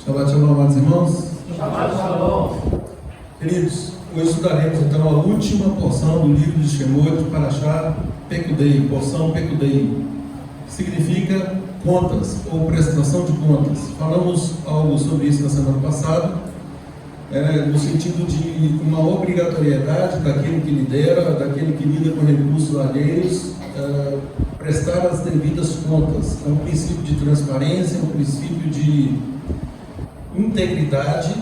Shabbat Shalom, amados irmãos. Shabbat Shalom. Queridos, hoje estudaremos então a última porção do livro de Shemot, Parashá Pekudei, porção Pekudei, que significa contas ou prestação de contas. Falamos algo sobre isso na semana passada, no sentido de uma obrigatoriedade daquele que lidera, daquele que lida com recursos alheios, prestar as devidas contas. É um princípio de transparência, um princípio de integridade,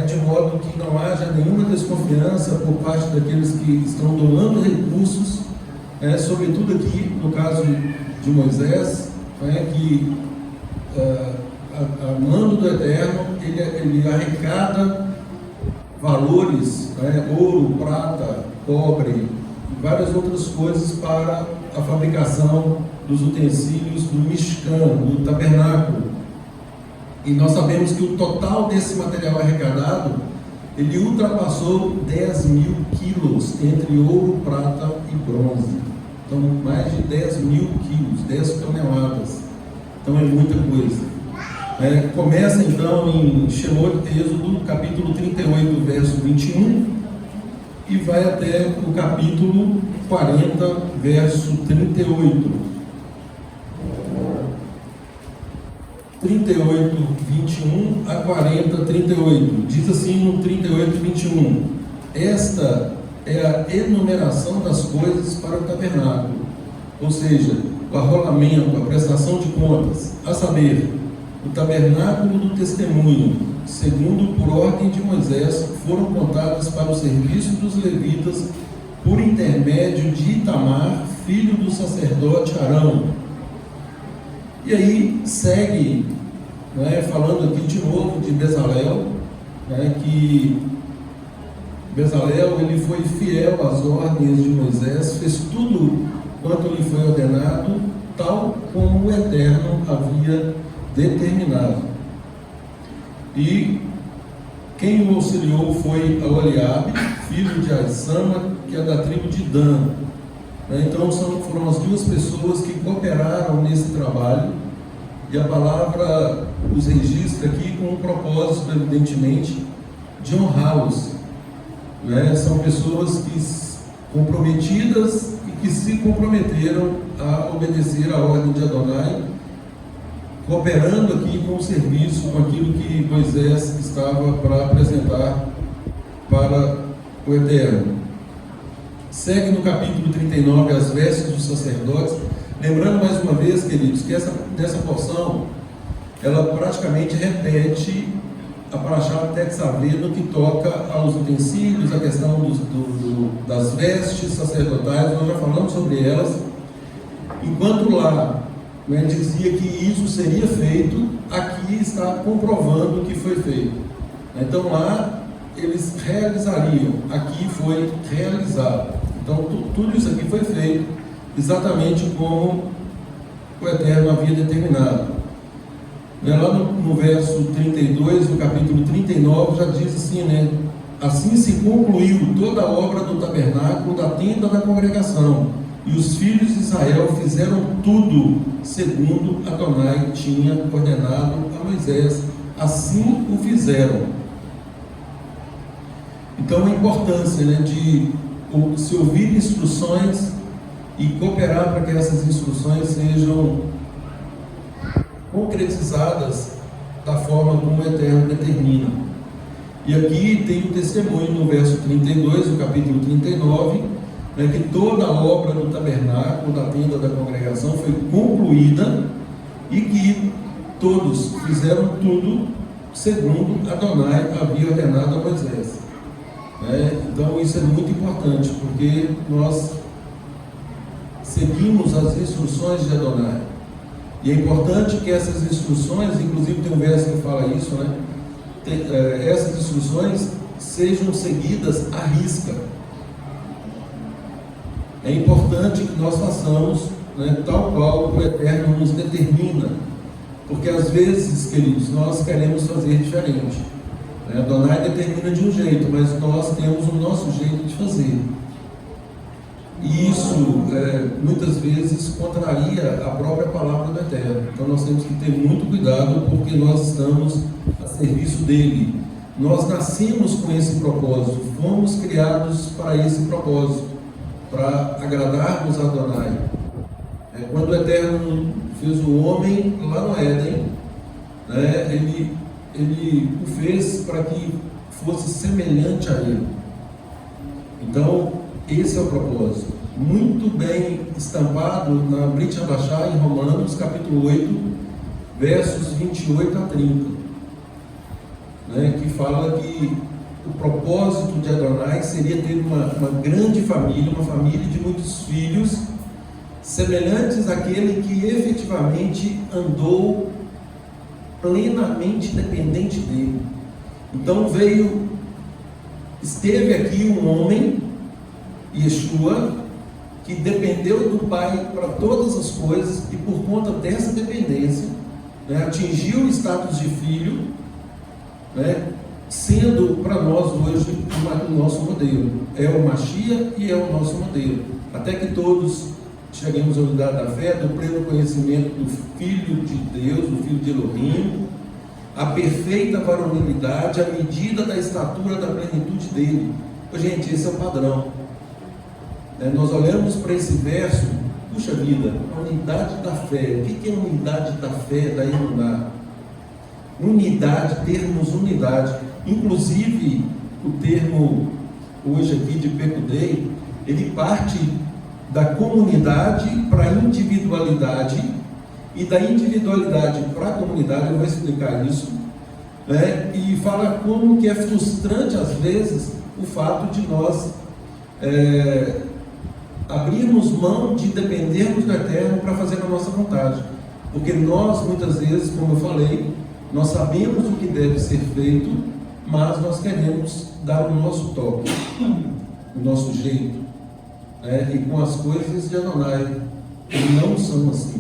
de modo que não haja nenhuma desconfiança por parte daqueles que estão doando recursos, sobretudo aqui no caso de Moisés, que a mando do Eterno, ele arrecada valores, ouro, prata, cobre e várias outras coisas para a fabricação dos utensílios do Mishkan, do tabernáculo. E nós sabemos que o total desse material arrecadado, ele ultrapassou 10 mil quilos entre ouro, prata e bronze. Então, mais de 10 mil quilos, 10 toneladas. Então, é muita coisa. Começa então em Shemot, Êxodo, capítulo 38, verso 21, e vai até o capítulo 40, verso 38. 38, 21 a 40, 38. Diz assim no 38, 21. Esta é a enumeração das coisas para o tabernáculo, ou seja, o arrolamento, a prestação de contas, a saber, o tabernáculo do testemunho, segundo por ordem de Moisés, foram contadas para o serviço dos levitas por intermédio de Itamar, filho do sacerdote Arão. E aí segue, falando aqui de novo de Bezalel, que Bezalel ele foi fiel às ordens de Moisés, fez tudo quanto lhe foi ordenado, tal como o Eterno havia determinado. E quem o auxiliou foi Aholiabe, filho de Aissama, que é da tribo de Dan. Então foram as duas pessoas que cooperaram nesse trabalho, e a palavra os registra aqui com um propósito, evidentemente, de honrá-los. São pessoas comprometidas e que se comprometeram a obedecer a ordem de Adonai, cooperando aqui com o serviço, com aquilo que Moisés estava para apresentar para o Eterno. Segue no capítulo 39 as vestes dos sacerdotes. Lembrando mais uma vez, queridos, que dessa porção, ela praticamente repete a Parashá Tetzaveh no que toca aos utensílios, a questão das vestes sacerdotais. Nós já falamos sobre elas. Enquanto lá dizia que isso seria feito, aqui está comprovando que foi feito. Então lá eles realizariam, aqui foi realizado. Então tudo isso aqui foi feito exatamente como o Eterno havia determinado. Lá no verso 32, no capítulo 39, já diz assim, assim se concluiu toda a obra do tabernáculo da tenda da congregação, e os filhos de Israel fizeram tudo segundo Adonai tinha ordenado a Moisés, assim o fizeram. Então a importância de se ouvir instruções e cooperar para que essas instruções sejam concretizadas da forma como o Eterno determina. E aqui tem o testemunho no verso 32, do capítulo 39, que toda a obra do tabernáculo, da tenda da congregação, foi concluída e que todos fizeram tudo segundo Adonai havia ordenado a Moisés. Então isso é muito importante, porque nós seguimos as instruções de Adonai. E é importante que essas instruções, inclusive tem um verso que fala isso, essas instruções sejam seguidas à risca. É importante que nós façamos tal qual o Eterno nos determina, porque às vezes, queridos, nós queremos fazer diferente. Adonai determina de um jeito, mas nós temos o nosso jeito de fazer. E isso muitas vezes contraria a própria palavra do Eterno. Então nós temos que ter muito cuidado, porque nós estamos a serviço dele. Nós nascemos com esse propósito, fomos criados para esse propósito, para agradarmos a Adonai. Quando o Eterno fez o homem lá no Éden, né, ele o fez para que fosse semelhante a ele. Então, esse é o propósito, muito bem estampado na Brit Hadashah, em Romanos, capítulo 8, versos 28 a 30, né, que fala que o propósito de Adonai seria ter uma grande família, uma família de muitos filhos, semelhantes àquele que efetivamente andou plenamente dependente dele. Então esteve aqui um homem, Yeshua, que dependeu do Pai para todas as coisas, e por conta dessa dependência, né, atingiu o status de filho, né, sendo para nós hoje o nosso modelo. É o Mashiach e é o nosso modelo, até que todos cheguemos à unidade da fé, do pleno conhecimento do Filho de Deus, do Filho de Elohim, a perfeita varonilidade, a medida da estatura da plenitude dele. Gente, esse é o padrão. Nós olhamos para esse verso, puxa vida, a unidade da fé. O que é a unidade da fé da Emuná? Unidade, termos unidade. Inclusive, o termo hoje aqui de Pekudei, ele parte da comunidade para a individualidade, e da individualidade para a comunidade. Eu vou explicar isso, né? E fala como que é frustrante às vezes o fato de nós abrirmos mão de dependermos do Eterno para fazer a nossa vontade, porque nós muitas vezes, como eu falei, nós sabemos o que deve ser feito, mas nós queremos dar o nosso toque, o nosso jeito, e com as coisas de Adonai, que não são assim.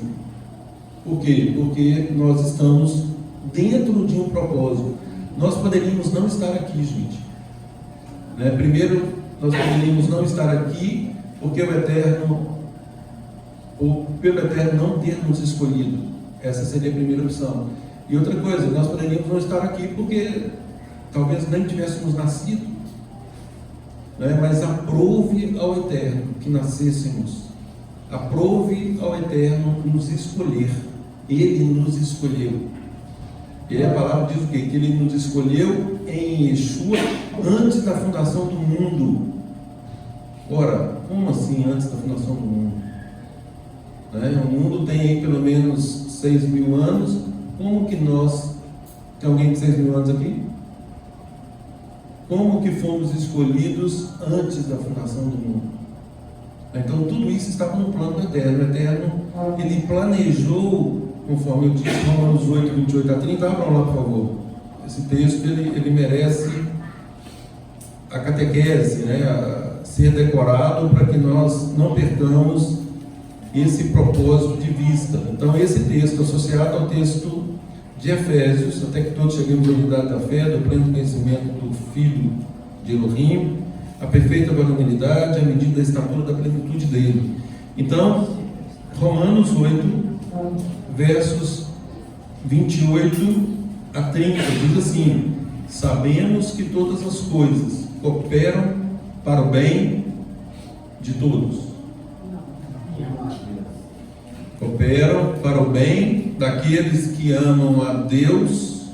Por quê? Porque nós estamos dentro de um propósito. Nós poderíamos não estar aqui, gente. Primeiro, nós poderíamos não estar aqui porque o Eterno, ou pelo Eterno não ter nos escolhido. Essa seria a primeira opção. E outra coisa, nós poderíamos não estar aqui porque talvez nem tivéssemos nascido, mas aprove ao Eterno que nascêssemos. Aprove ao Eterno nos escolher. Ele nos escolheu. E a palavra diz o quê? Que Ele nos escolheu em Yeshua antes da fundação do mundo. Ora, como assim antes da fundação do mundo? O mundo tem aí pelo menos 6.000 anos. Como que nós... Tem alguém de 6.000 anos aqui? Como que fomos escolhidos antes da fundação do mundo? Então tudo isso estava no plano do Eterno. O Eterno, Ele planejou, conforme eu disse, Romanos 8, 28 a 30. Abram lá, por favor. Esse texto, ele merece a catequese, a ser decorado, para que nós não percamos esse propósito de vista. Então esse texto, associado ao texto de Efésios, até que todos cheguemos à unidade da fé, do pleno conhecimento do Filho de Elohim, a perfeita varonilidade, a medida da estatura da plenitude dele. Então, Romanos 8, versos 28 a 30, diz assim: sabemos que todas as coisas cooperam para o bem de todos. Cooperam para o bem daqueles que amam a Deus.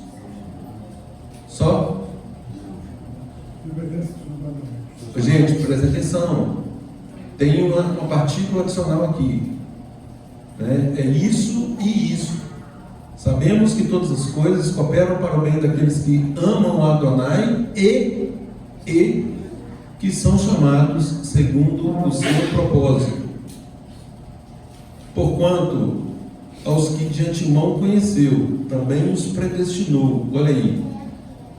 Só? Gente, presta atenção. Tem uma partícula adicional aqui. É isso e isso. Sabemos que todas as coisas cooperam para o bem daqueles que amam a Adonai e que são chamados segundo o seu propósito. Porquanto aos que de antemão conheceu, também os predestinou, olha aí,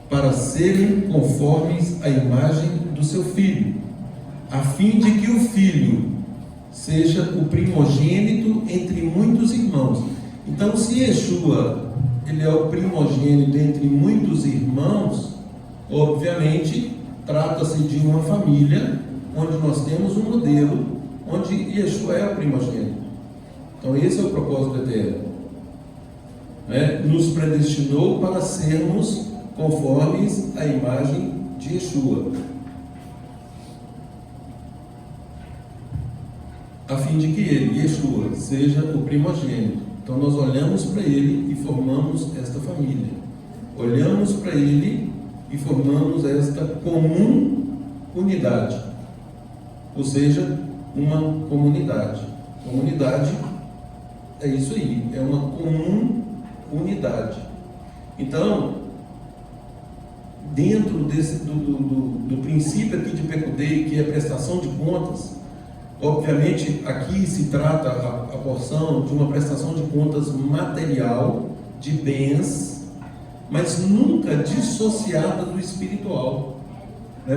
para serem conformes à imagem do seu Filho, a fim de que o Filho seja o primogênito entre muitos irmãos. Então, se Yeshua, ele é o primogênito entre muitos irmãos, obviamente, trata-se de uma família, onde nós temos um modelo, onde Yeshua é o primogênito. Então esse é o propósito eterno. Nos predestinou para sermos conformes à imagem de Yeshua, a fim de que ele, Yeshua, seja o primogênito. Então nós olhamos para ele e formamos esta família. Olhamos para ele e formamos esta comum unidade. Ou seja, uma comunidade. Comunidade é isso aí, é uma comum unidade. Então, dentro do princípio aqui de Pecudei, que é a prestação de contas, obviamente aqui se trata a porção de uma prestação de contas material, de bens, mas nunca dissociada do espiritual.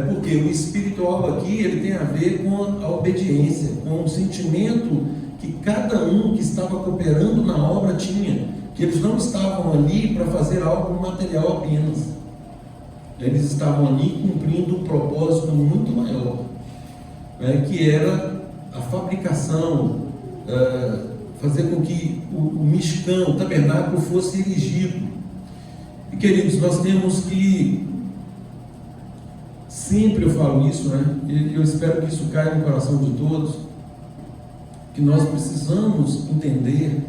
Porque o espiritual aqui ele tem a ver com a obediência, com o sentimento que cada um que estava cooperando na obra tinha, que eles não estavam ali para fazer algo material apenas, eles estavam ali cumprindo um propósito muito maior, que era a fabricação, fazer com que o Mishkan, o tabernáculo, fosse erigido. E queridos, nós temos que, sempre eu falo isso, e eu espero que isso caia no coração de todos, que nós precisamos entender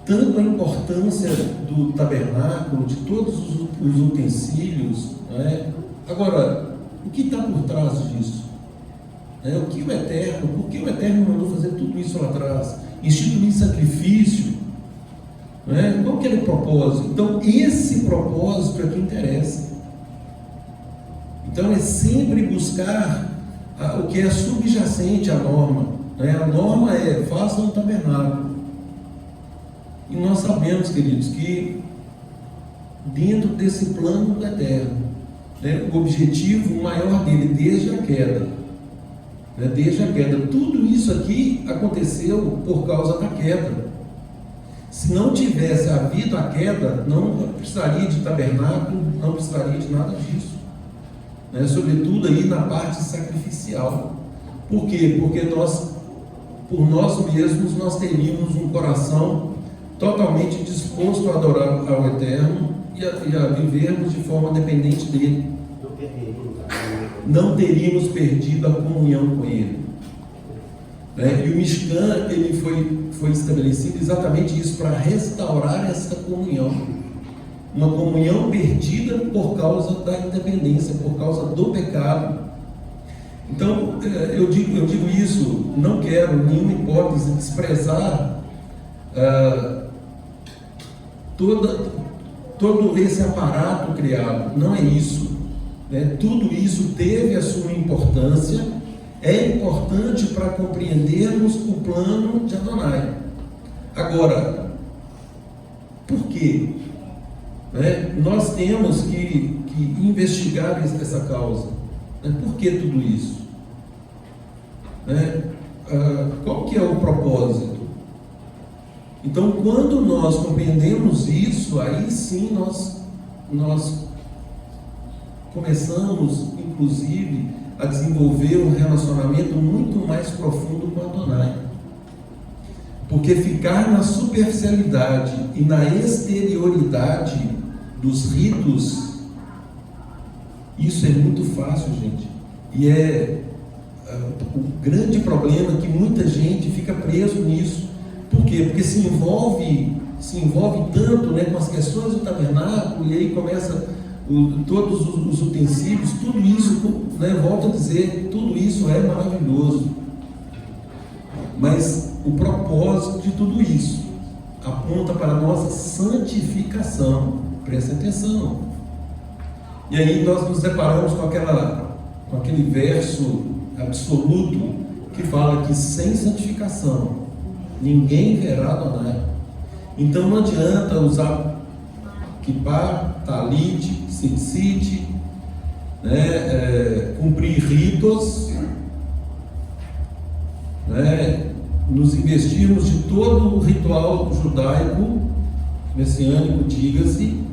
tanto a importância do tabernáculo, de todos os utensílios, Agora, o que está por trás disso? O que o Eterno, por que o Eterno mandou fazer tudo isso lá atrás? Instituir sacrifício, qual que era o propósito? Então, esse propósito é que interessa. Então, é sempre buscar o que é subjacente à norma. A norma é: faça um tabernáculo. E nós sabemos, queridos, que dentro desse plano do Eterno, o objetivo maior dele desde a queda, tudo isso aqui aconteceu por causa da queda. Se não tivesse havido a queda, não precisaria de tabernáculo, não precisaria de nada disso, sobretudo aí na parte sacrificial. Por quê? Porque por nós mesmos, nós teríamos um coração totalmente disposto a adorar ao Eterno e a vivermos de forma dependente dele. Não teríamos perdido a comunhão com ele. E o Mishkan, ele foi estabelecido exatamente isso, para restaurar essa comunhão. Uma comunhão perdida por causa da independência, por causa do pecado. Então, eu digo isso, não quero, nenhuma hipótese, desprezar todo esse aparato criado. Não é isso. Tudo isso teve a sua importância, é importante para compreendermos o plano de Adonai. Agora, por quê? Nós temos que investigar essa causa. Por que tudo isso? Qual que é o propósito? Então, quando nós compreendemos isso, aí sim nós começamos, inclusive, a desenvolver um relacionamento muito mais profundo com Adonai. Porque ficar na superficialidade e na exterioridade dos ritos, isso é muito fácil, gente. E o grande problema é que muita gente fica preso nisso. Por quê? Porque se envolve tanto com as questões do tabernáculo, e aí começa todos os utensílios, tudo isso, volto a dizer, tudo isso é maravilhoso. Mas o propósito de tudo isso aponta para a nossa santificação. Presta atenção. E aí nós nos deparamos com aquele verso absoluto que fala que sem santificação ninguém verá Adonai. Então não adianta usar kippah, talit, tzitzit, cumprir ritos, nos investirmos de todo o ritual judaico, messiânico, diga-se,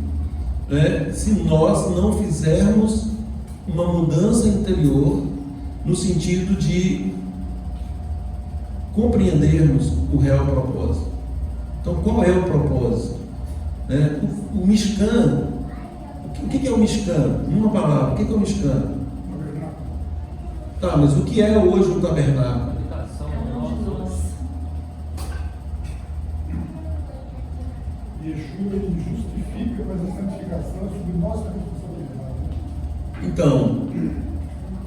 se nós não fizermos uma mudança interior no sentido de compreendermos o real propósito. Então, qual é o propósito? O Mishkan, O que é o Mishkan? Uma palavra, o que é o Mishkan? Tá, mas o que é hoje o tabernáculo? Yeshua ele justifica, mas a santificação é sobre nossa responsabilidade. Então,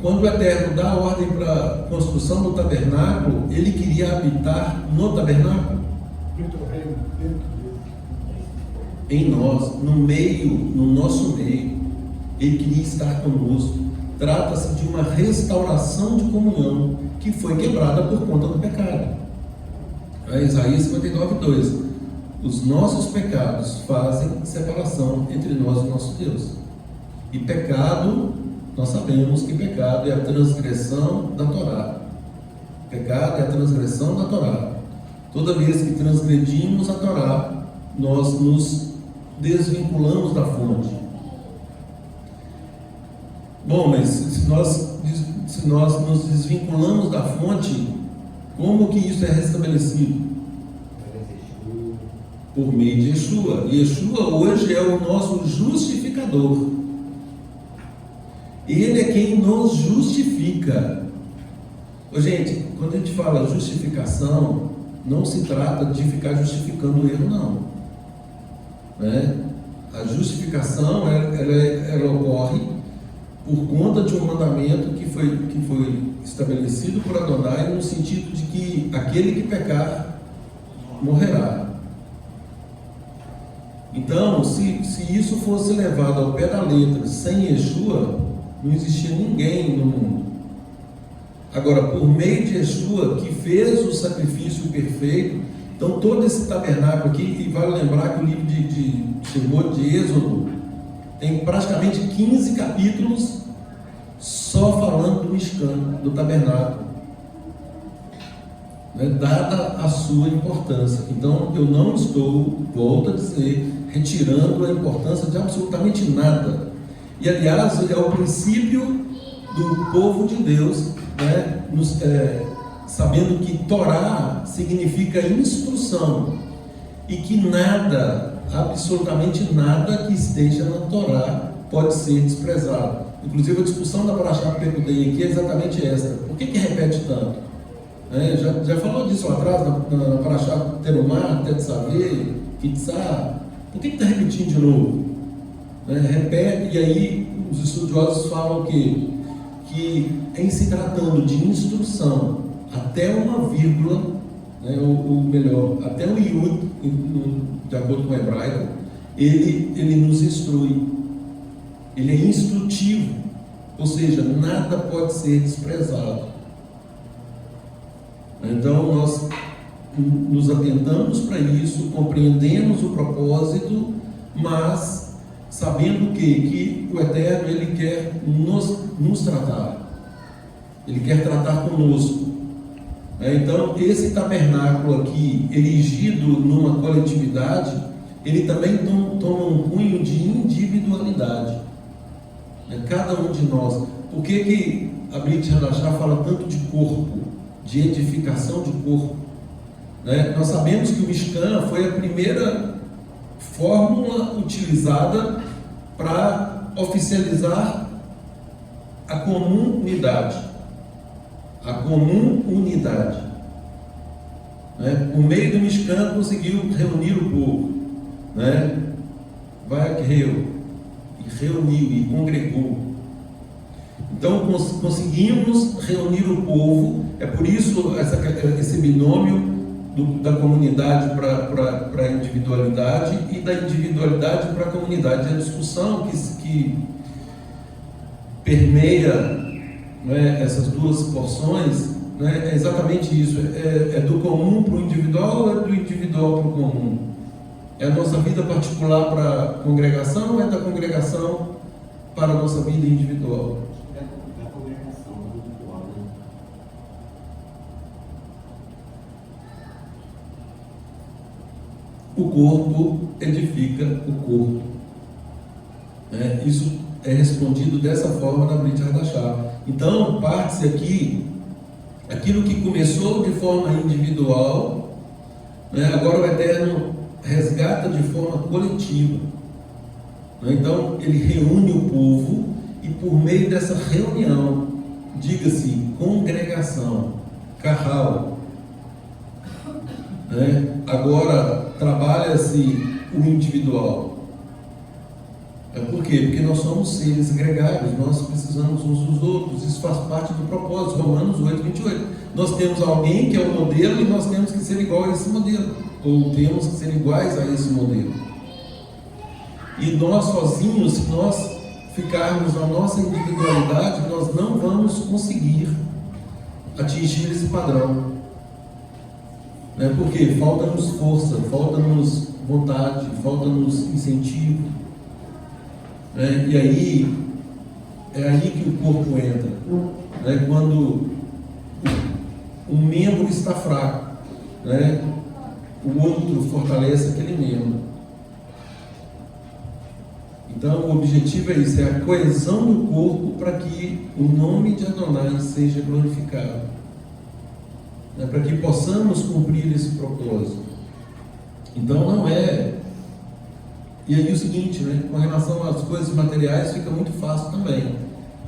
quando o Eterno dá a ordem para a construção do tabernáculo, ele queria habitar no tabernáculo? Dentro do reino, dentro dele. Em nós, no meio, no nosso meio, ele queria estar conosco. Trata-se de uma restauração de comunhão que foi quebrada por conta do pecado. Isaías 59:2. Os nossos pecados fazem separação entre nós e nosso Deus. E pecado, nós sabemos que pecado é a transgressão da Torá. Pecado é a transgressão da Torá. Toda vez que transgredimos a Torá, nós nos desvinculamos da fonte. Bom, mas se nós nos desvinculamos da fonte, como que isso é restabelecido? Por meio de Yeshua. Yeshua hoje é o nosso justificador. Ele é quem nos justifica. Gente, quando a gente fala justificação, não se trata de ficar justificando o erro, não. A justificação ela ocorre por conta de um mandamento que foi estabelecido por Adonai, no sentido de que aquele que pecar morrerá. Então, se isso fosse levado ao pé da letra, sem Yeshua, não existia ninguém no mundo. Agora, por meio de Yeshua, que fez o sacrifício perfeito, então todo esse tabernáculo aqui, e vale lembrar que o livro de Êxodo tem praticamente 15 capítulos só falando do Mishkan, do tabernáculo, dada a sua importância. Então, eu não estou, volto a dizer, retirando a importância de absolutamente nada. E, aliás, é o princípio do povo de Deus, sabendo que Torá significa instrução, e que nada, absolutamente nada que esteja na Torá pode ser desprezado. Inclusive, a discussão da Parashá Pekudei aqui é exatamente essa. Por que repete tanto? Já falou disso lá atrás, na Parashá Terumá, Tetzaveh, Kitzá. Por que está repetindo de novo? Repete, e aí os estudiosos falam que em se tratando de instrução, até uma vírgula, ou melhor, até o Yud, de acordo com o hebraico, ele nos instrui. Ele é instrutivo, ou seja, nada pode ser desprezado. Então nós nos atentamos para isso, compreendemos o propósito, mas sabendo que o Eterno ele quer nos tratar, ele quer tratar conosco. Então esse tabernáculo aqui, erigido numa coletividade, ele também toma um cunho de individualidade. Cada um de nós. Por que a Brit Hadashah fala tanto de corpo, de edificação de corpo? Nós sabemos que o Mishkan foi a primeira fórmula utilizada para oficializar a comunidade. A comunidade. Por meio do Mishkan conseguiu reunir o povo. Reuniu e congregou. Então conseguimos reunir o povo. É por isso esse binômio da comunidade para a individualidade e da individualidade para a comunidade. A discussão que permeia essas duas porções é exatamente isso. É do comum para o individual ou é do individual para o comum? É a nossa vida particular para a congregação ou é da congregação para a nossa vida individual? Da congregação individual, O corpo edifica o corpo. Isso é respondido dessa forma na Brit Hadashah. Então, parte-se aqui, aquilo que começou de forma individual, agora o Eterno resgata de forma coletiva. né? Então, ele reúne o povo e por meio dessa reunião, diga-se congregação, carral, né? Agora trabalha-se o individual. Por quê? Porque nós somos seres gregários, nós precisamos uns dos outros, isso faz parte do propósito, Romanos 8:28. Nós temos alguém que é o modelo e nós temos que ser igual a esse modelo, ou temos que ser iguais a esse modelo. E nós sozinhos, se nós ficarmos na nossa individualidade, nós não vamos conseguir atingir esse padrão. Porque falta-nos força, falta-nos vontade, falta-nos incentivo. E aí, é aí que o corpo entra. Quando um membro está fraco, o outro fortalece aquele membro. Então, o objetivo é isso, é a coesão do corpo para que o nome de Adonai seja glorificado. Para que possamos cumprir esse propósito. Então, não é... E aí o seguinte, com relação às coisas materiais, fica muito fácil também.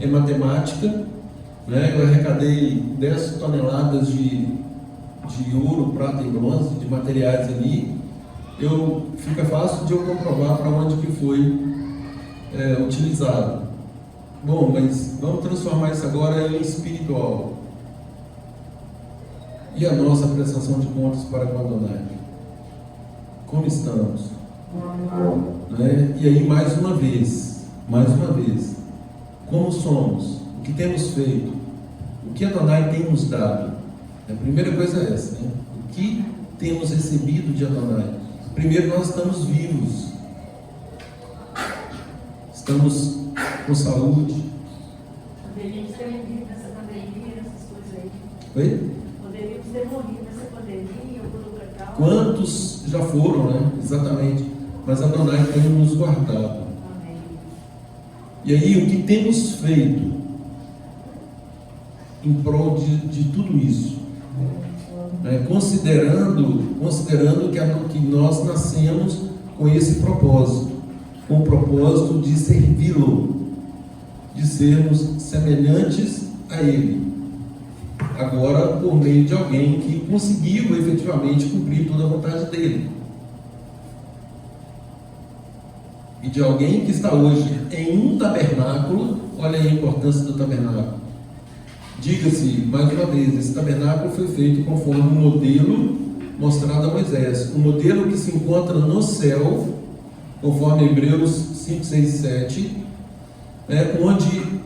É matemática, eu arrecadei 10 toneladas de ouro, prata e bronze, de materiais ali. Fica fácil de eu comprovar para onde que foi utilizado. Bom, mas vamos transformar isso agora em espiritual. E a nossa prestação de contas para com Adonai? Como estamos? E aí mais uma vez, como somos? O que temos feito? O que Adonai tem nos dado? A primeira coisa é essa, o que temos recebido de Adonai? Primeiro, nós estamos vivos, estamos com saúde. Poderíamos ter morrido nessa pandemia, essas coisas aí. Oi? Poderíamos ter morrido nessa pandemia, ou pelo local. Quantos já foram, Exatamente. Mas Adonai tem nos guardado. Amém. E aí, o que temos feito em prol de tudo isso? Considerando que nós nascemos com esse propósito, com o propósito de servi-lo, de sermos semelhantes a Ele. Agora, por meio de alguém que conseguiu efetivamente cumprir toda a vontade dele. E de alguém que está hoje em um tabernáculo. Olha aí a importância do tabernáculo. Diga-se, mais uma vez, esse tabernáculo foi feito conforme um modelo mostrado a Moisés. Um modelo que se encontra no céu, conforme Hebreus 5, 6 e 7, onde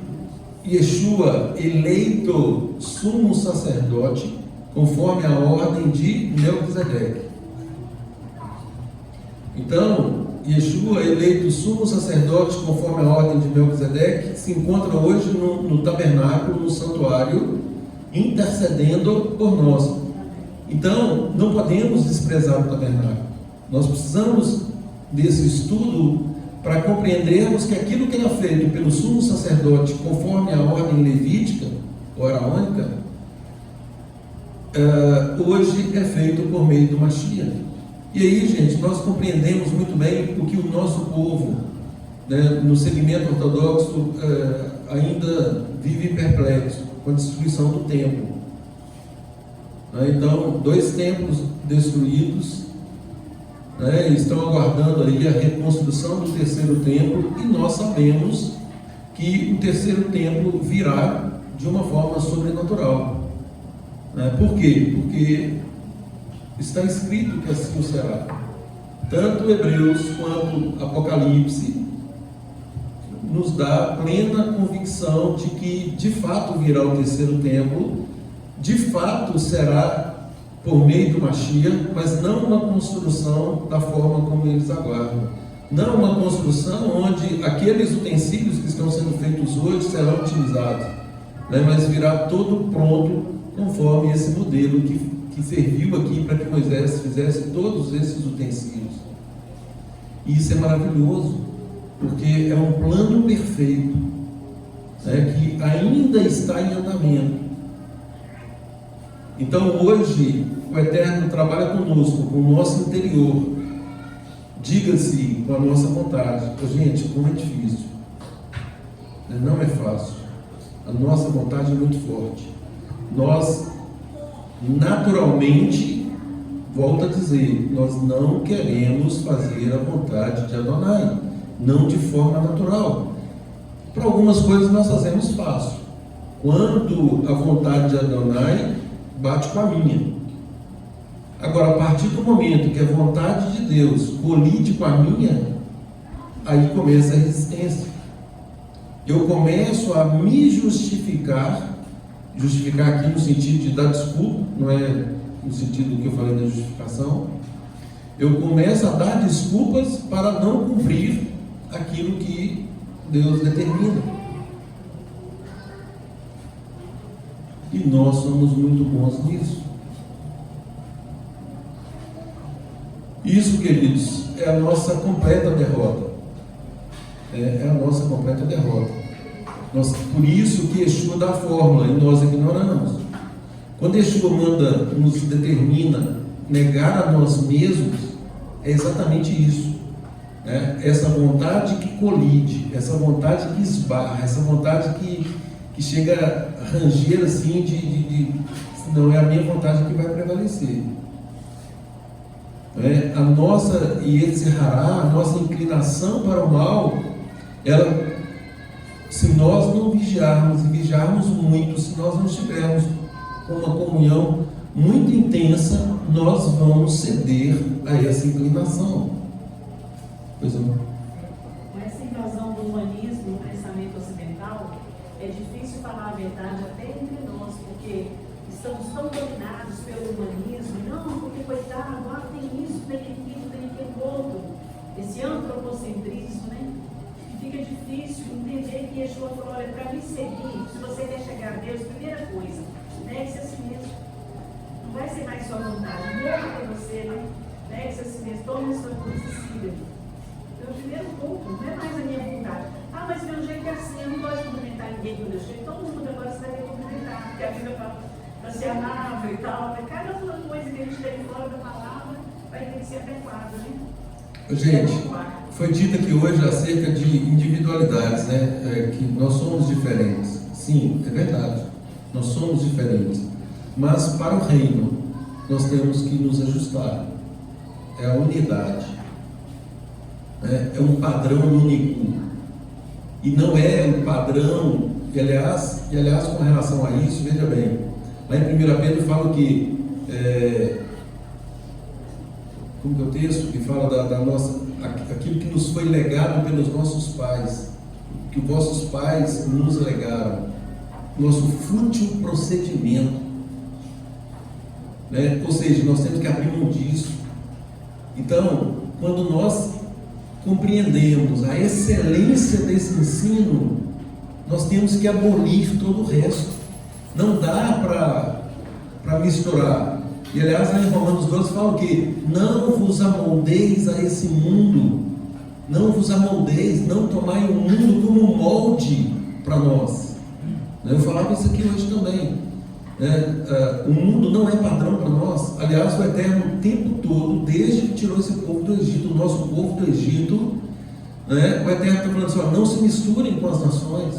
Yeshua, eleito sumo sacerdote, conforme a ordem de Melquisedeque. Então, Yeshua, eleito sumo sacerdote conforme a ordem de Melquisedeque, se encontra hoje no tabernáculo, no santuário, intercedendo por nós. Então, não podemos desprezar o tabernáculo. Nós precisamos desse estudo para compreendermos que aquilo que era feito pelo sumo sacerdote conforme a ordem levítica, ou araônica, hoje é feito por meio do Mashiach. E aí, gente, nós compreendemos muito bem o que o nosso povo, no segmento ortodoxo, ainda vive perplexo com a destruição do templo. Então, 2 templos destruídos, estão aguardando aí a reconstrução do 3º templo, e nós sabemos que o 3º templo virá de uma forma sobrenatural. Por quê? Porque está escrito que assim o será. Tanto Hebreus quanto Apocalipse nos dá plena convicção de que de fato virá o 3º templo, de fato será por meio do Mashiach, mas não uma construção da forma como eles aguardam. Não uma construção onde aqueles utensílios que estão sendo feitos hoje serão utilizados, mas virá todo pronto conforme esse modelo que serviu aqui para que Moisés fizesse todos esses utensílios. E isso é maravilhoso, porque é um plano perfeito, que ainda está em andamento. Então hoje o Eterno trabalha conosco, com o nosso interior, diga-se com a nossa vontade. Gente, como é difícil. Não é fácil. A nossa vontade é muito forte. Nós, naturalmente, volto a dizer, nós não queremos fazer a vontade de Adonai, não de forma natural. Para algumas coisas nós fazemos fácil. Quando a vontade de Adonai bate com a minha. Agora, a partir do momento que a vontade de Deus colide com a minha, aí começa a resistência. Eu começo a me justificar aqui no sentido de dar desculpa, não é no sentido que eu falei da justificação. Eu começo a dar desculpas para não cumprir aquilo que Deus determina. E nós somos muito bons nisso. Isso, queridos, é a nossa completa derrota. É a nossa completa derrota. Por isso que Yeshua dá a fórmula e nós ignoramos. Quando Yeshua nos determina negar a nós mesmos, é exatamente isso. Essa vontade que colide, essa vontade que esbarra, essa vontade que chega a ranger assim não é a minha vontade que vai prevalecer. A nossa Yetzirah, a nossa inclinação para o mal, ela, se nós não vigiarmos e vigiarmos muito, se nós não estivermos com uma comunhão muito intensa, nós vamos ceder a essa inclinação. Pois não. Com essa invasão do humanismo no pensamento ocidental, é difícil falar a verdade até entre nós, porque estamos tão dominados pelo humanismo. Não, porque coitado, tem isso, tem aquilo, tem aquele outro. Esse antropocentrismo, né? E fica difícil entender que Yeshua falou: olha, para me seguir, se você quer chegar a Deus, primeira coisa, negue-se a si mesmo. Não vai ser mais sua vontade, morra para você, né? Negue-se a si mesmo, tome a sua cruz e siga. Então, o primeiro ponto, não é mais a minha vontade. Mas meu jeito é assim, eu não gosto de cumprimentar ninguém quando eu chego. Todo mundo agora se deve cumprimentar, porque a Bíblia fala para ser amável e tal. Mas cada coisa que a gente tem fora da palavra vai ter que ser adequada, né? Gente, foi dito aqui hoje acerca de individualidades, né? Que nós somos diferentes. Sim, é verdade. Nós somos diferentes. Mas para o reino, nós temos que nos ajustar. É a unidade. É um padrão único. E não é um padrão, e aliás, com relação a isso, veja bem, lá em 1 Pedro fala que, como que é o texto? Que fala da nossa, aquilo que nos foi legado pelos nossos pais, que os vossos pais nos legaram, nosso fútil procedimento, né? Ou seja, nós temos que abrir mão disso. Então, quando nós compreendemos a excelência desse ensino, nós temos que abolir todo o resto. Não dá para misturar. E aliás, lá em Romanos 12 fala que não vos amoldeis a esse mundo, não vos amoldeis, não tomai o mundo como molde para nós. Eu falava isso aqui hoje também. O mundo não é padrão para nós. Aliás, o Eterno o tempo todo, desde que tirou esse povo do Egito, o nosso povo do Egito, o Eterno está falando assim: não se misturem com as nações,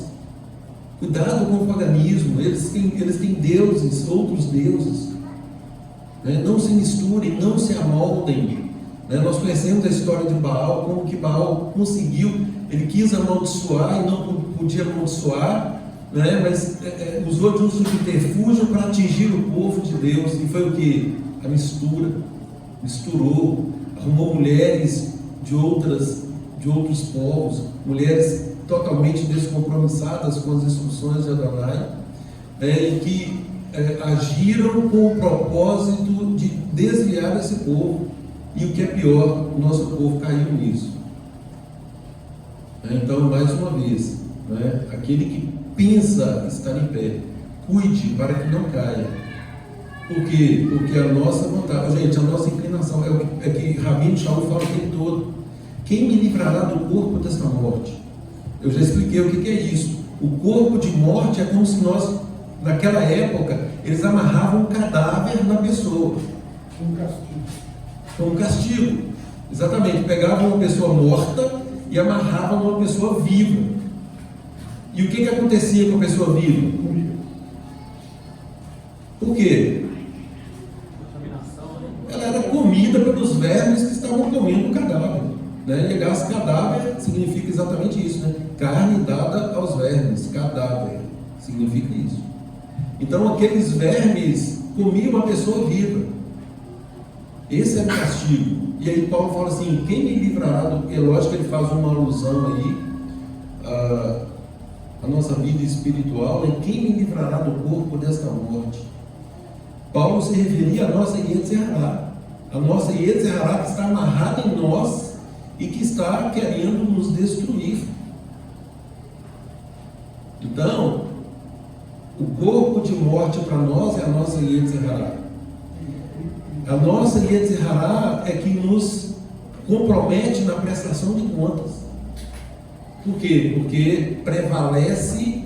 cuidado com o paganismo, eles têm deuses, outros deuses, não se misturem, não se amoldem. Nós conhecemos a história de Baal, como que Baal conseguiu, ele quis amaldiçoar e não podia amaldiçoar, mas usou de um subterfúgio para atingir o povo de Deus. E foi o que? A mistura. Misturou, arrumou mulheres de outros povos, mulheres totalmente descompromissadas com as instruções de Adonai, e que agiram com o propósito de desviar esse povo. E o que é pior, o nosso povo caiu nisso. Então, mais uma vez, aquele que pensa estar em pé, cuide para que não caia. Por quê? Porque a nossa vontade, gente, a nossa inclinação é que Rabino Shaul fala o tempo todo: quem me livrará do corpo desta morte? Eu já expliquei o que é isso. O corpo de morte é como se nós, naquela época, eles amarravam um cadáver na pessoa. Um castigo. Como castigo. Exatamente, pegavam uma pessoa morta e amarravam numa pessoa viva. E o que acontecia com a pessoa viva? Por quê? Ela era comida pelos vermes que estavam comendo o cadáver. Né? Legar-se cadáver significa exatamente isso, né? Carne dada aos vermes, cadáver significa isso. Então aqueles vermes comiam a pessoa viva. Esse é o castigo. E aí Paulo fala assim: quem me livrará do... É lógico que ele faz uma alusão aí à nossa vida espiritual, né? Quem me livrará do corpo desta morte? Paulo se referia à nossa Yetzirah, a nossa Yetzirah que está amarrada em nós e que está querendo nos destruir. Então, o corpo de morte para nós é a nossa Yetzirah. A nossa Yetzirah é que nos compromete na prestação de contas. Por quê? Porque prevalece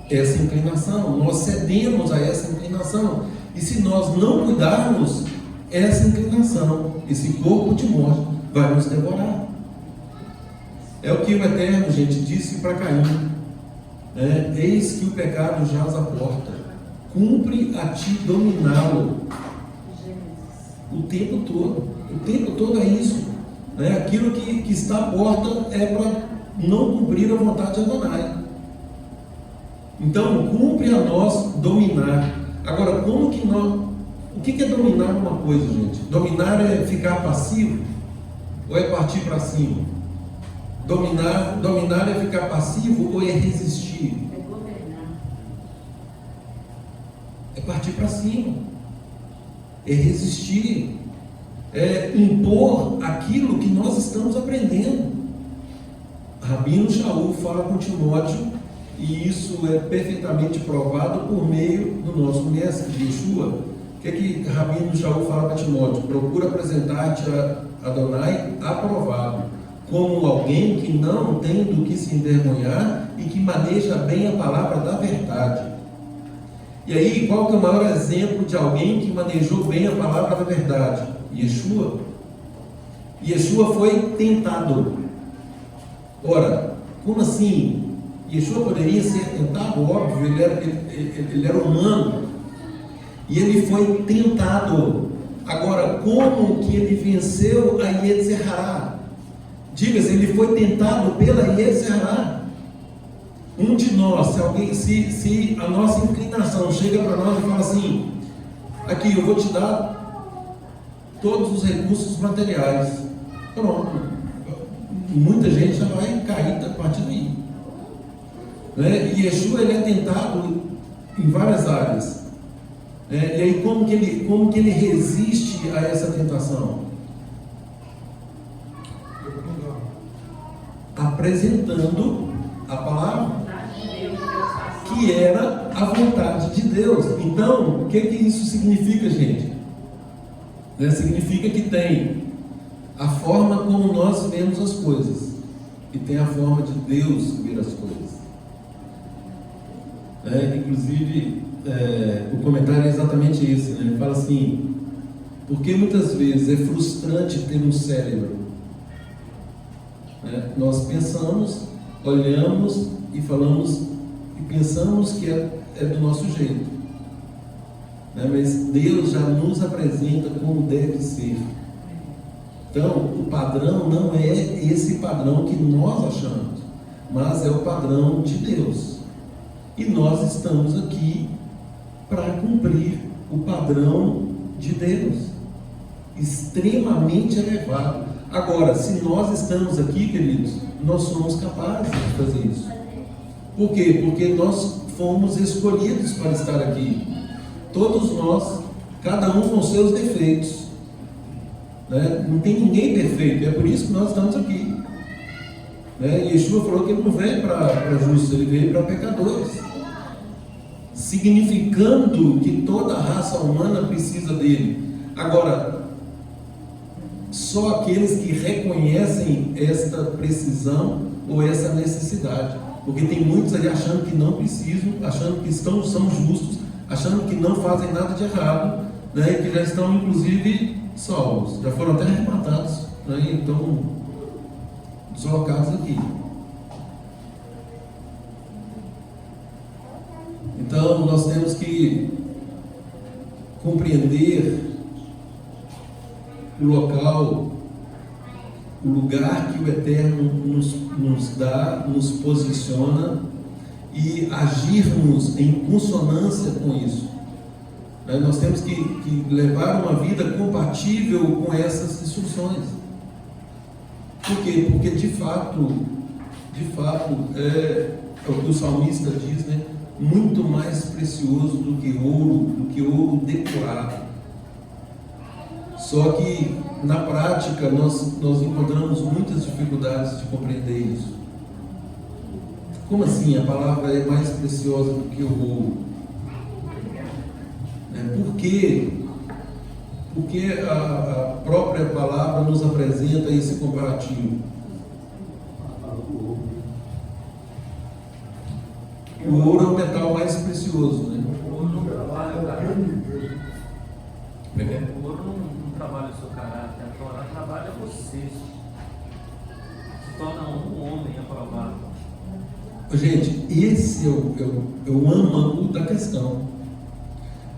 essa inclinação, nós cedemos a essa inclinação. E se nós não cuidarmos, essa inclinação, esse corpo de morte, vai nos devorar. É o que o Eterno, gente, disse para Caim: eis que o pecado jaz à porta, cumpre a ti dominá-lo. O tempo todo é isso, né? Aquilo que está à porta é para não cumprir a vontade de Adonai. Então, cumpre a nós dominar. Agora, como que nós... O que é dominar uma coisa, gente? Dominar é ficar passivo? Ou é partir para cima? Dominar é ficar passivo ou é resistir? É governar. É partir para cima. É resistir. É impor aquilo que nós estamos aprendendo. Rabino Shaul fala com Timóteo, e isso é perfeitamente provado por meio do nosso mestre Yeshua. O que Rabino Shaul fala para Timóteo? Procura apresentar-te a Adonai aprovado, como alguém que não tem do que se envergonhar e que maneja bem a palavra da verdade. E aí, qual que é o maior exemplo de alguém que manejou bem a palavra da verdade? Yeshua. Yeshua foi tentado. Ora, como assim? Yeshua poderia ser tentado? Óbvio, ele era humano. E ele foi tentado. Agora, como que ele venceu a Yetzirah? Diga-se, ele foi tentado pela Yetzirah. Um de nós, se a nossa inclinação chega para nós e fala assim: aqui, eu vou te dar todos os recursos materiais. Pronto. Muita gente já vai cair a partir daí. Né? E Yeshua, ele é tentado em várias áreas. E aí, como que ele resiste a essa tentação? Apresentando a palavra, que era a vontade de Deus. Então, o que isso significa, gente? Significa que tem a forma como nós vemos as coisas e tem a forma de Deus ver as coisas. Inclusive, o comentário é exatamente esse, né? Ele fala assim: porque muitas vezes é frustrante ter um cérebro. Nós pensamos, olhamos e falamos e pensamos que é do nosso jeito, mas Deus já nos apresenta como deve ser. Então, o padrão não é esse padrão que nós achamos, mas é o padrão de Deus. E nós estamos aqui para cumprir o padrão de Deus, extremamente elevado. Agora, se nós estamos aqui, queridos, nós somos capazes de fazer isso. Por quê? Porque nós fomos escolhidos para estar aqui. Todos nós, cada um com seus defeitos. Não tem ninguém perfeito, é por isso que nós estamos aqui. Yeshua falou que ele não veio para justos, ele veio para pecadores, significando que toda a raça humana precisa dele. Agora, só aqueles que reconhecem esta precisão ou essa necessidade, porque tem muitos ali achando que não precisam, achando que são justos, achando que não fazem nada de errado, que já estão inclusive salvos, já foram até arrebatados né, estão deslocados aqui. Então nós temos que compreender o local, o lugar que o Eterno nos dá, nos posiciona, e agirmos em consonância com isso. Nós temos que levar uma vida compatível com essas instruções. Por quê? Porque de fato, é o que o salmista diz, né? Muito mais precioso do que ouro decorado. Só que na prática nós encontramos muitas dificuldades de compreender isso. Como assim a palavra é mais preciosa do que o ouro? Por quê? Porque a própria palavra nos apresenta esse comparativo. O ouro é o metal mais precioso, né? O ouro não trabalha o caráter. Como é que é? O ouro não trabalha o seu caráter, a Torá trabalha você. Se torna um homem aprovado. Gente, esse é o âmago da questão.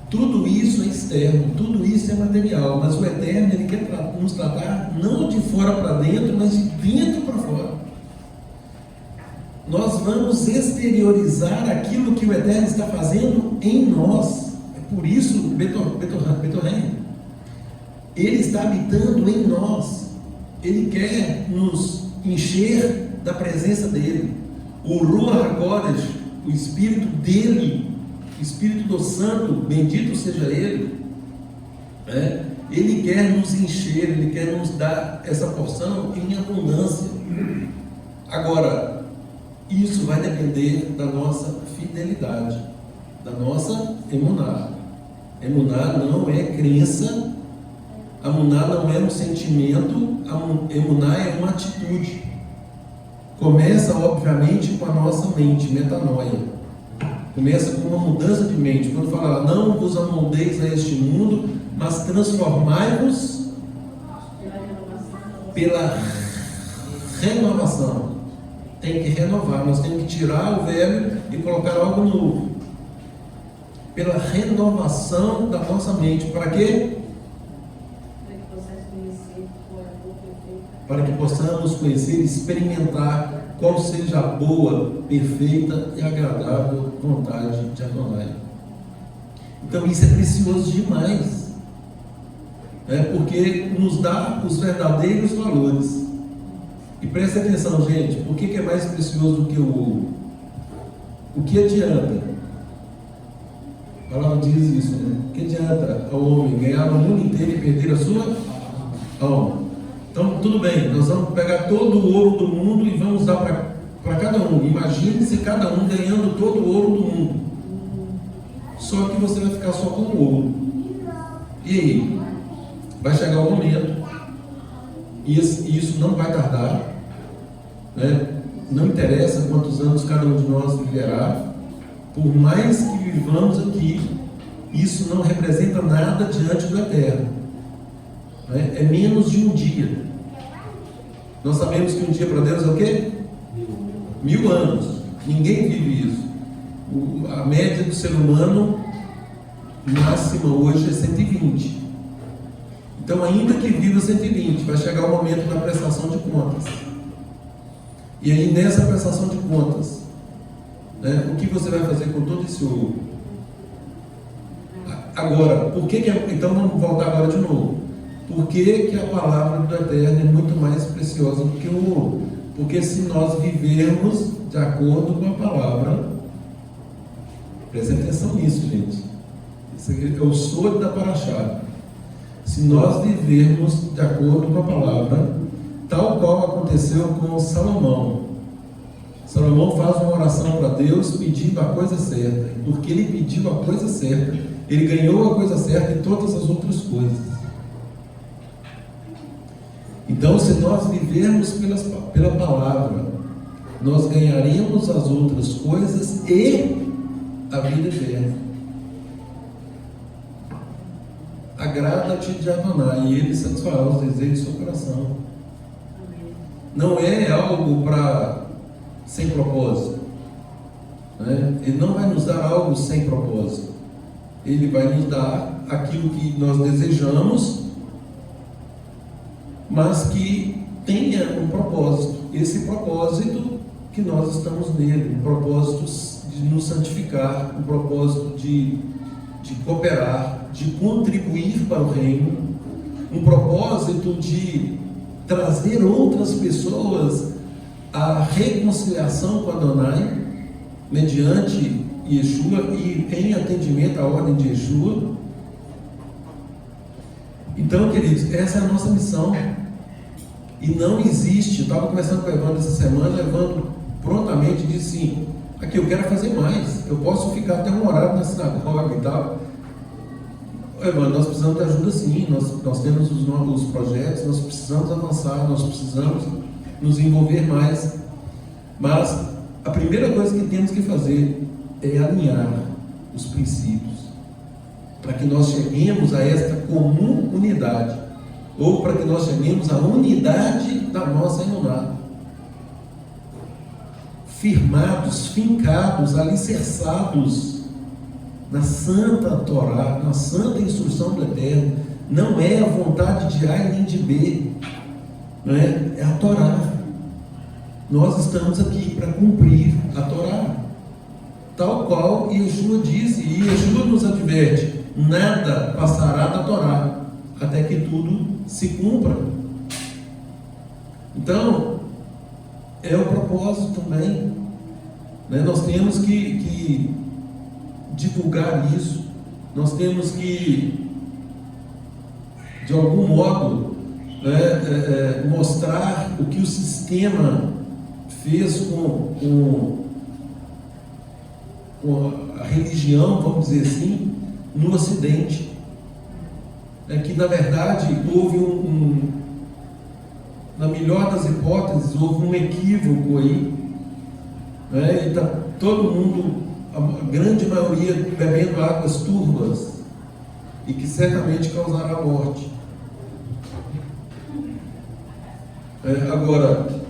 Tudo isso é externo, tudo isso é material, mas o Eterno, Ele quer nos tratar não de fora para dentro, mas de dentro para fora. Nós vamos exteriorizar aquilo que o Eterno está fazendo em nós. É por isso, Betorrém, Ele está habitando em nós. Ele quer nos encher da presença dEle. O Ruach HaKodesh, o Espírito dEle, o Espírito do Santo, bendito seja Ele, Ele quer nos encher, Ele quer nos dar essa porção em abundância. Agora, isso vai depender da nossa fidelidade, da nossa emuná. Emuná não é crença, emuná não é um sentimento, emuná é uma atitude. Começa, obviamente, com a nossa mente, metanoia. Começa com uma mudança de mente. Quando fala, não vos amoldeis a este mundo, mas transformai-vos pela renovação. Tem que renovar, nós temos que tirar o velho e colocar algo novo. Pela renovação da nossa mente. Para quê? Para que possamos conhecer e experimentar qual seja a boa, perfeita e agradável vontade de Adonai. Então isso é precioso demais, porque nos dá os verdadeiros valores. E preste atenção, gente, por que é mais precioso do que o ouro? O que adianta? A palavra diz isso, né? O que adianta ao homem ganhar o mundo inteiro e perder a sua alma? Então, tudo bem, nós vamos pegar todo o ouro do mundo e vamos dar para cada um. Imagine-se cada um ganhando todo o ouro do mundo. Só que você vai ficar só com o ouro. E aí? Vai chegar o momento, e isso não vai tardar, não interessa quantos anos cada um de nós viverá, por mais que vivamos aqui, isso não representa nada diante do Eterno. É menos de um dia. Nós sabemos que um dia para Deus é o quê? 1000 anos. Ninguém vive isso. A média do ser humano máxima hoje é 120. Então, ainda que viva 120, vai chegar o momento da prestação de contas. E aí, nessa prestação de contas, o que você vai fazer com todo esse ouro? Agora, por que então vamos voltar agora de novo. Por que a palavra do Eterno é muito mais preciosa do que o ouro? Porque se nós vivermos de acordo com a palavra, prestem atenção nisso, gente. Isso aqui é o soro da paraxá. Se nós vivermos de acordo com a palavra, tal qual aconteceu com Salomão. Salomão faz uma oração para Deus pedindo a coisa certa. Porque ele pediu a coisa certa, ele ganhou a coisa certa e todas as outras coisas. Então, se nós vivermos pela palavra, nós ganharemos as outras coisas e a vida eterna. Agrada-te de Adonai, e ele satisfará os desejos do seu coração. não é algo sem propósito, né? Ele não vai nos dar algo sem propósito. Ele vai nos dar aquilo que nós desejamos, mas que tenha um propósito. Esse propósito que nós estamos nele, um propósito de nos santificar, um propósito de cooperar, de contribuir para o reino, um propósito de trazer outras pessoas à reconciliação com Adonai, mediante Yeshua e em atendimento à ordem de Yeshua. Então, queridos, essa é a nossa missão. E não existe, eu estava conversando com o Evandro essa semana, o Evandro prontamente disse assim: aqui eu quero fazer mais, eu posso ficar até um horário na sinagoga e tal. Evandro, nós precisamos de ajuda sim, nós temos os novos projetos, nós precisamos avançar, nós precisamos nos envolver mais, mas a primeira coisa que temos que fazer é alinhar os princípios, para que nós cheguemos a esta comum unidade, ou para que nós cheguemos à unidade da nossa emuná, firmados, fincados, alicerçados na santa Torá, na santa instrução do Eterno. Não é a vontade de A e nem de B, não é? É a Torá. Nós estamos aqui para cumprir a Torá, tal qual Yeshua disse, e Yeshua nos adverte: nada passará da Torá até que tudo se cumpra. Então, é o propósito também, né? Nós temos que divulgar isso, nós temos que, de algum modo, mostrar o que o sistema fez com a religião, vamos dizer assim, no Ocidente. É que, na verdade, houve na melhor das hipóteses, houve um equívoco aí, né? E está todo mundo, a grande maioria, bebendo águas turvas, e que certamente causará a morte. Agora,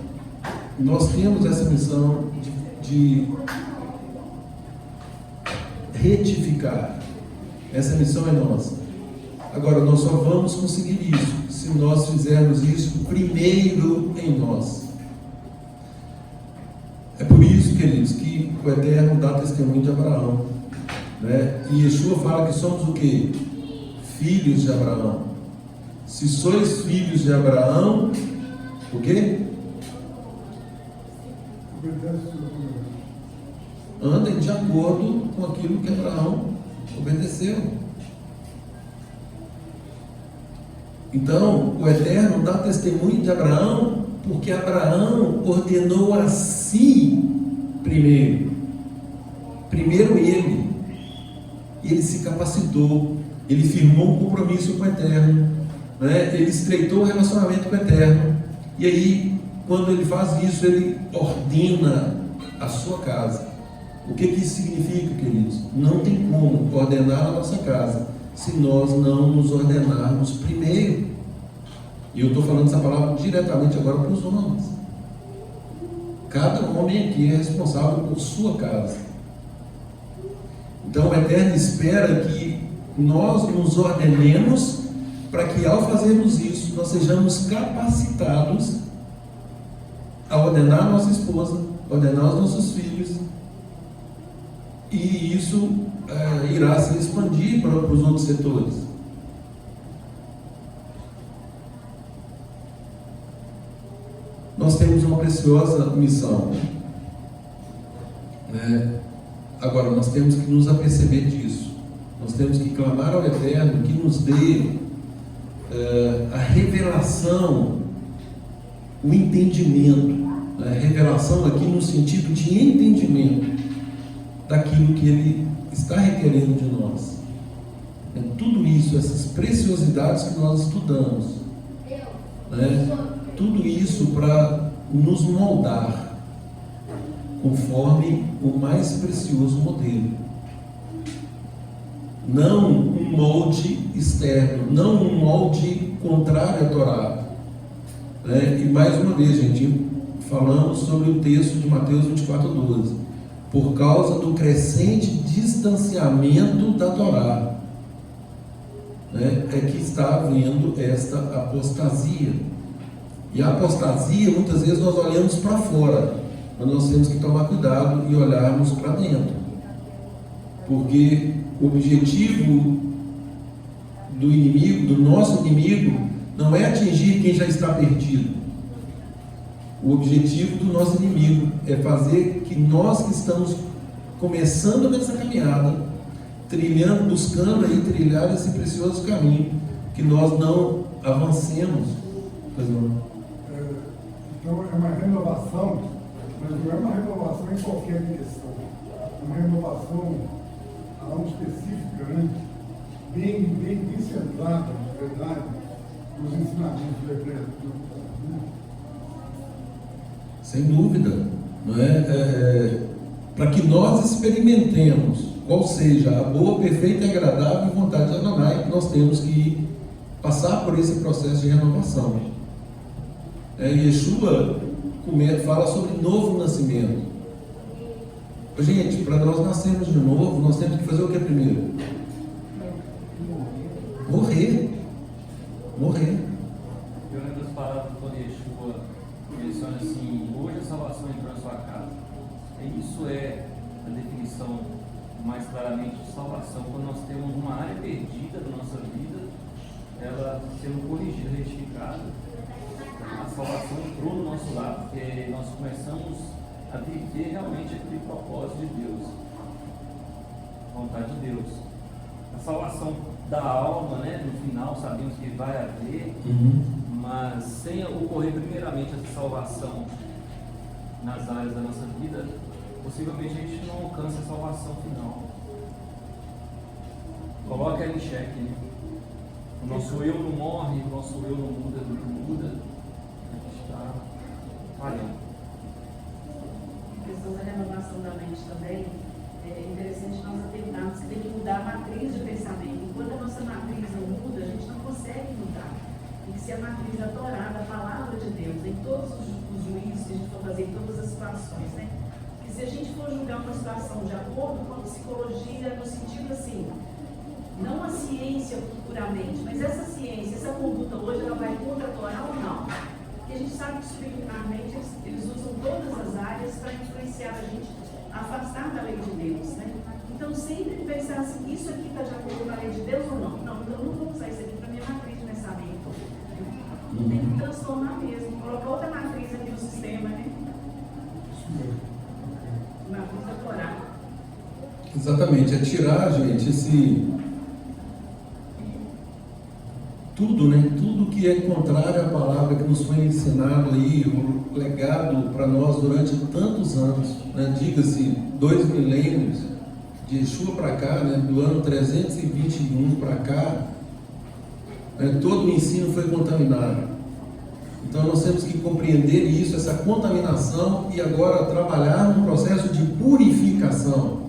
nós temos essa missão de retificar. Essa missão é nossa. Agora, nós só vamos conseguir isso se nós fizermos isso primeiro em nós. É por isso, queridos, que o Eterno dá testemunho de Abraão, né? E Yeshua fala que somos o quê? Filhos de Abraão. Se sois filhos de Abraão, o quê? Andem de acordo com aquilo que Abraão obedeceu. Então, o Eterno dá testemunho de Abraão, porque Abraão ordenou a si primeiro ele, e ele se capacitou, ele firmou um compromisso com o Eterno, né? Ele estreitou o relacionamento com o Eterno, e aí, quando ele faz isso, ele ordena a sua casa. O que isso significa, queridos? Não tem como ordenar a nossa casa se nós não nos ordenarmos primeiro. E eu estou falando essa palavra diretamente agora para os homens. Cada homem aqui é responsável por sua casa. Então o Eterno espera que nós nos ordenemos, para que ao fazermos isso, nós sejamos capacitados a ordenar a nossa esposa, ordenar os nossos filhos, e isso irá se expandir para os outros setores. Nós temos uma preciosa missão, né? Agora, nós temos que nos aperceber disso. Nós temos que clamar ao Eterno que nos dê a revelação, o entendimento, a revelação aqui no sentido de entendimento daquilo que Ele está requerendo de nós. Tudo isso, essas preciosidades que nós estudamos, né? Tudo isso para nos moldar conforme o mais precioso modelo. Não um molde externo, não um molde contrário à Torá, E mais uma vez, gente, falamos sobre o texto de Mateus 24:12. Por causa do crescente distanciamento da Torá, é que está havendo esta apostasia. E a apostasia, muitas vezes nós olhamos para fora, mas nós temos que tomar cuidado e olharmos para dentro, porque o objetivo do inimigo, do nosso inimigo, não é atingir quem já está perdido. O objetivo do nosso inimigo é fazer que nós que estamos começando nessa caminhada, trilhando, buscando aí trilhar esse precioso caminho, que nós não avancemos. Pois não. Então é uma renovação, mas não é uma renovação em qualquer questão. É uma renovação algo específica, né? bem centrada, na verdade, nos ensinamentos do Evangelho. Sem dúvida, não é? Para que nós experimentemos qual seja a boa, perfeita e agradável vontade de Adonai, nós temos que passar por esse processo de renovação. Yeshua fala sobre novo nascimento. Gente, para nós nascermos de novo, nós temos que fazer o que primeiro? Morrer. Eu lembro das palavras quando Yeshua menciona assim: hoje a salvação entrou em sua casa. E isso é a definição mais claramente de salvação, quando nós temos uma área perdida da nossa vida, ela sendo corrigida, retificada. A salvação entrou no nosso lado, porque nós começamos a viver realmente aquele propósito de Deus, a vontade de Deus. A salvação da alma, no final sabemos que vai haver, mas sem ocorrer primeiramente essa salvação nas áreas da nossa vida, possivelmente a gente não alcança a salvação final. Coloca ela em xeque, O nosso eu não morre, o nosso eu não muda, a gente está falhando. A questão da renovação da mente também é interessante nós atentarmos. Você tem que mudar a matriz de pensamento. Enquanto a nossa matriz não muda, a gente não consegue mudar. Tem que ser a matriz da Torá, da palavra de Deus, em todos os juízos que a gente for fazer, em todas as situações, Porque se a gente for julgar uma situação de acordo com a psicologia, no sentido assim, não a ciência puramente, mas essa ciência, essa conduta hoje, ela vai contra a Torá ou não? Porque a gente sabe que subliminarmente eles usam todas as áreas para influenciar a gente a afastar da lei de Deus, Então sempre pensar assim, isso aqui está de acordo com a lei de Deus ou não? Não, então eu não vou usar isso aqui para minha matriz de pensamento. Tem que transformar mesmo, colocar outra matriz aqui no sistema, Matriz da Torá. Exatamente, é tirar, gente, tudo que é contrário à palavra que nos foi ensinado aí, o legado para nós durante tantos anos, diga-se 2 milênios, de Yeshua para cá, do ano 321 para cá, todo o ensino foi contaminado. Então nós temos que compreender isso, essa contaminação, e agora trabalhar num processo de purificação.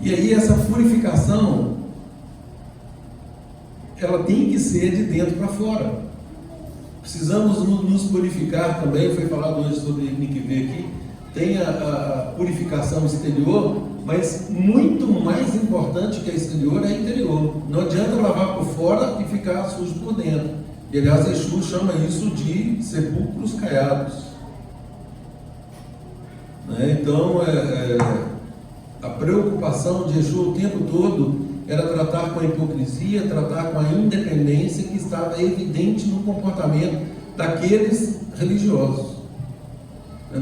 E aí essa purificação, ela tem que ser de dentro para fora. Precisamos nos purificar também, foi falado hoje sobre Nikvê aqui, tem a purificação exterior, mas muito mais importante que a exterior é a interior. Não adianta lavar por fora e ficar sujo por dentro. E aliás, Yeshua chama isso de sepulcros caiados. Então, a preocupação de Yeshua o tempo todo era tratar com a hipocrisia, tratar com a independência que estava evidente no comportamento daqueles religiosos,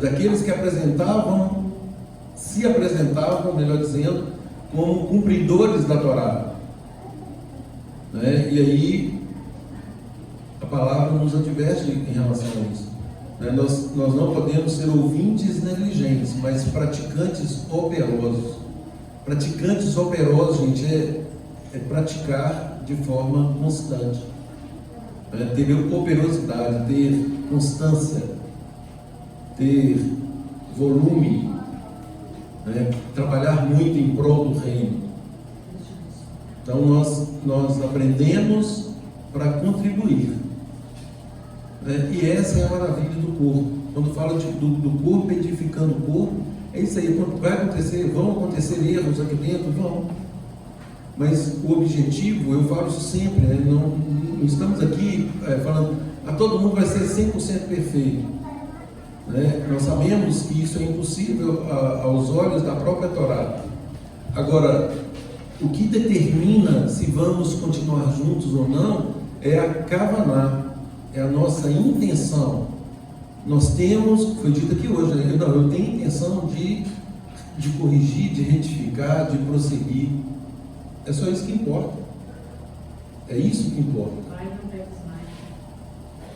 daqueles que se apresentavam, melhor dizendo, como cumpridores da Torá. E aí a palavra nos adverte em relação a isso. Nós não podemos ser ouvintes negligentes, mas praticantes operosos. Praticantes operosos, gente, é praticar de forma constante, ter operosidade, ter constância, ter volume, trabalhar muito em prol do reino. Então nós aprendemos para contribuir. né? E essa é a maravilha do corpo. Quando fala do corpo edificando o corpo, é isso aí. Vai acontecer, vão acontecer erros aqui dentro, vão. Mas o objetivo, eu falo isso sempre, né? Não estamos aqui falando, todo mundo vai ser 100% perfeito, né? Nós sabemos que isso é impossível aos olhos da própria Torá. Agora, o que determina se vamos continuar juntos ou não é a kavaná, é a nossa intenção. Nós temos, foi dito aqui hoje, né? Eu tenho intenção de corrigir, de retificar, de prosseguir. É só isso que importa. É isso que importa. Vai, não peques mais.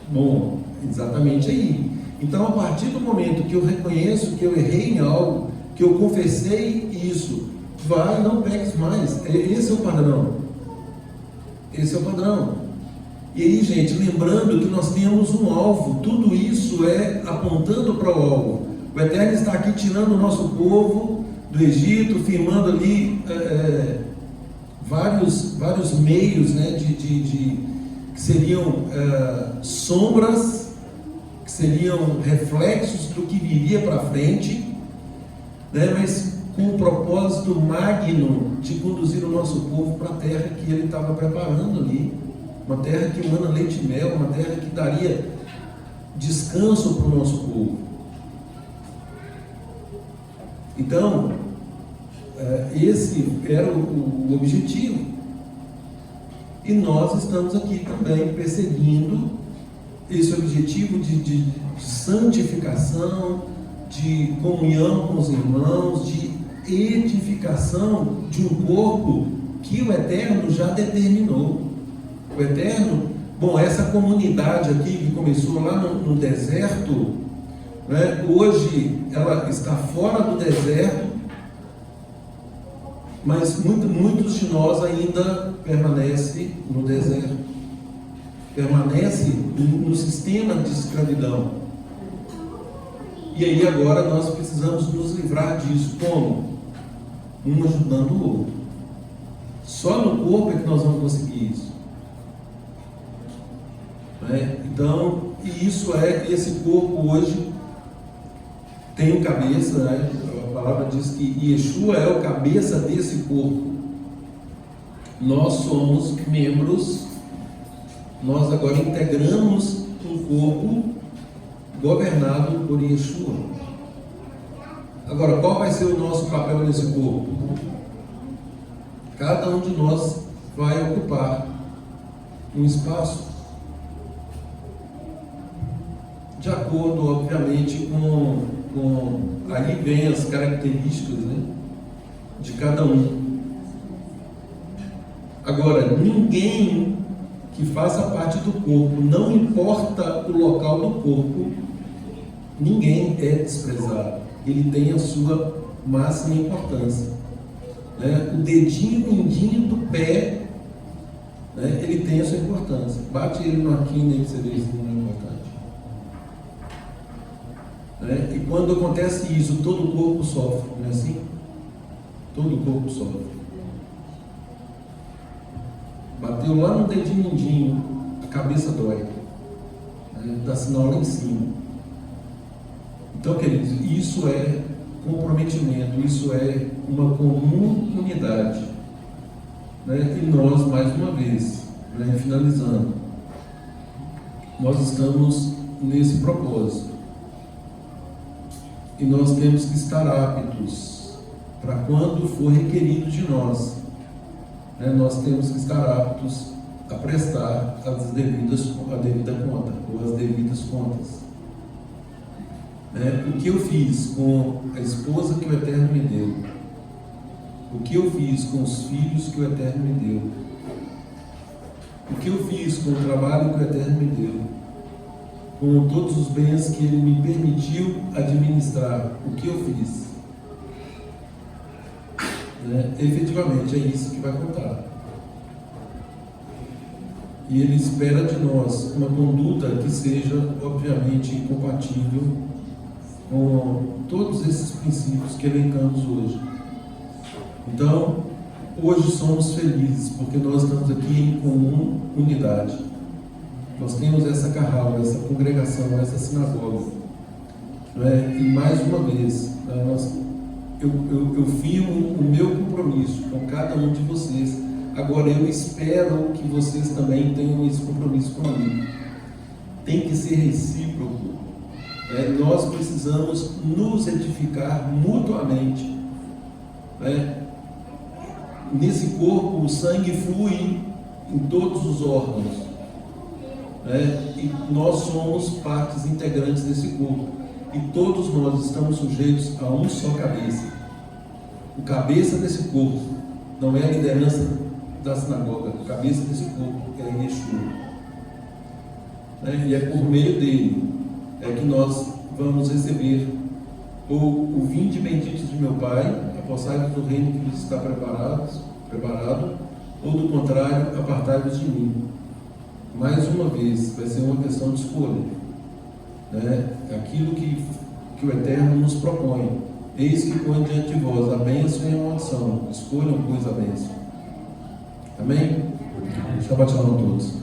Bom, exatamente aí. Então, a partir do momento que eu reconheço que eu errei em algo, que eu confessei isso, vai, não peques mais. Esse é o padrão. Esse é o padrão. E aí, gente, lembrando que nós temos um alvo, tudo isso é apontando para o alvo. O Eterno está aqui tirando o nosso povo do Egito, firmando ali vários meios, né, que seriam sombras, que seriam reflexos do que viria para frente, né, mas com o propósito magno de conduzir o nosso povo para a terra que ele estava preparando ali. Uma terra que emana leite e mel, uma terra que daria descanso para o nosso povo. Então, esse era o objetivo. E nós estamos aqui também perseguindo esse objetivo de santificação, de comunhão com os irmãos, de edificação de um corpo que o Eterno já determinou. O Eterno, bom, essa comunidade aqui que começou lá no deserto, né, hoje ela está fora do deserto, mas muitos de nós ainda permanecem no deserto, permanecem no sistema de escravidão. E aí agora nós precisamos nos livrar disso. Como? Um ajudando o outro. Só no corpo é que nós vamos conseguir isso. Então, e isso esse corpo hoje tem um cabeça, né? A palavra diz que Yeshua é o cabeça desse corpo. Nós somos membros, nós agora integramos um corpo governado por Yeshua. Agora, qual vai ser o nosso papel nesse corpo? Cada um de nós vai ocupar um espaço de acordo, obviamente, com aí vem as características, né, de cada um. Agora, ninguém que faça parte do corpo, não importa o local do corpo, ninguém é desprezado. Ele tem a sua máxima importância, né? O dedinho mindinho do pé, né, ele tem a sua importância. Bate ele no quina aí que você vê se não é importante. E quando acontece isso, todo o corpo sofre, não é assim? Todo o corpo sofre. Bateu lá no dedinho mindinho, a cabeça dói, dá sinal lá em cima. Então, queridos, isso é comprometimento, isso é uma comum unidade, e nós, mais uma vez, finalizando, nós estamos nesse propósito. E nós temos que estar aptos para quando for requerido de nós. Nós temos que estar aptos a prestar a devida conta, ou as devidas contas. O que eu fiz com a esposa que o Eterno me deu? O que eu fiz com os filhos que o Eterno me deu? O que eu fiz com o trabalho que o Eterno me deu? Com todos os bens que Ele me permitiu administrar, o que eu fiz? Efetivamente é isso que vai contar. E Ele espera de nós uma conduta que seja, obviamente, compatível com todos esses princípios que elencamos hoje. Então, hoje somos felizes, porque nós estamos aqui em comum unidade. nós temos essa carral, essa congregação, essa sinagoga. Não é? E mais uma vez, eu firmo o meu compromisso com cada um de vocês. Agora eu espero que vocês também tenham esse compromisso comigo. Tem que ser recíproco. Nós precisamos nos edificar mutuamente. Nesse corpo o sangue flui em todos os órgãos. E nós somos partes integrantes desse corpo. E todos nós estamos sujeitos a um só cabeça. O cabeça desse corpo não é a liderança da sinagoga. O cabeça desse corpo é Yeshua. E é por meio dele que nós vamos receber o vinde benditos de meu Pai, apossai-vos do reino que vos está preparado, ou do contrário, apartai-vos de mim. Mais uma vez, vai ser uma questão de escolha. Aquilo que o Eterno nos propõe. Eis que põe diante de vós a bênção e a maldição. Escolham, pois, a bênção. Amém? Shabbat shalom a todos.